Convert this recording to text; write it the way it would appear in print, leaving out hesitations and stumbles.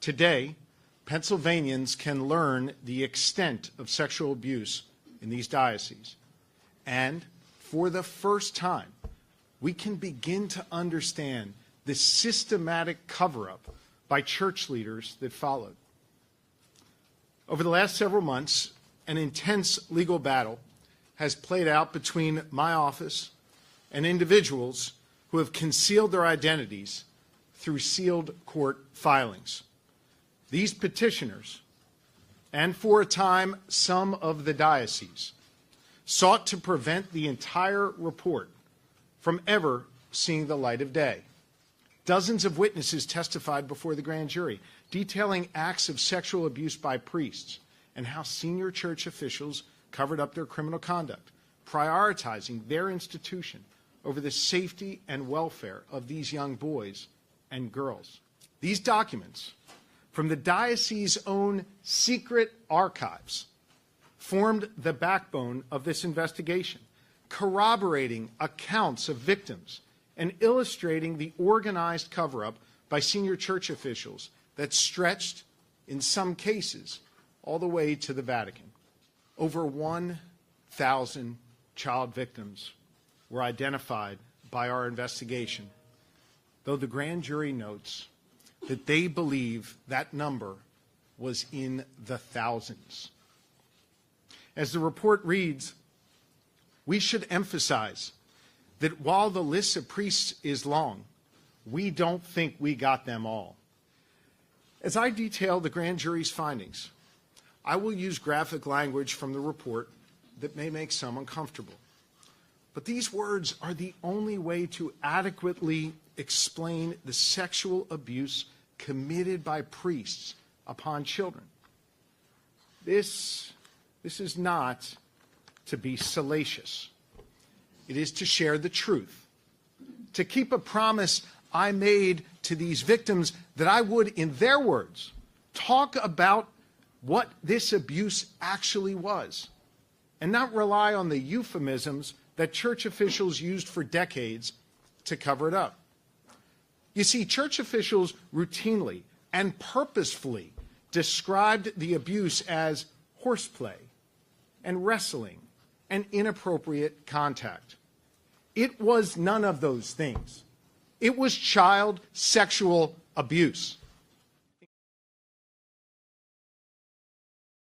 Today, Pennsylvanians can learn the extent of sexual abuse in these dioceses. And for the first time, we can begin to understand the systematic cover-up by church leaders that followed. Over the last several months, an intense legal battle has played out between my office and individuals who have concealed their identities through sealed court filings. These petitioners, and for a time some of the dioceses, sought to prevent the entire report from ever seeing the light of day. Dozens of witnesses testified before the grand jury, detailing acts of sexual abuse by priests and how senior church officials covered up their criminal conduct, prioritizing their institution over the safety and welfare of these young boys and girls. These documents, from the diocese's own secret archives, formed the backbone of this investigation, corroborating accounts of victims and illustrating the organized cover-up by senior church officials that stretched, in some cases, all the way to the Vatican. Over 1,000 child victims were identified by our investigation, though the grand jury notes that they believe that number was in the thousands. As the report reads, we should emphasize that while the list of priests is long, we don't think we got them all. As I detail the grand jury's findings, I will use graphic language from the report that may make some uncomfortable. But these words are the only way to adequately explain the sexual abuse committed by priests upon children. This is not to be salacious. It is to share the truth, to keep a promise I made to these victims that I would, in their words, talk about what this abuse actually was, and not rely on the euphemisms that church officials used for decades to cover it up. You see, church officials routinely and purposefully described the abuse as horseplay and wrestling and inappropriate contact. It was none of those things. It was child sexual abuse.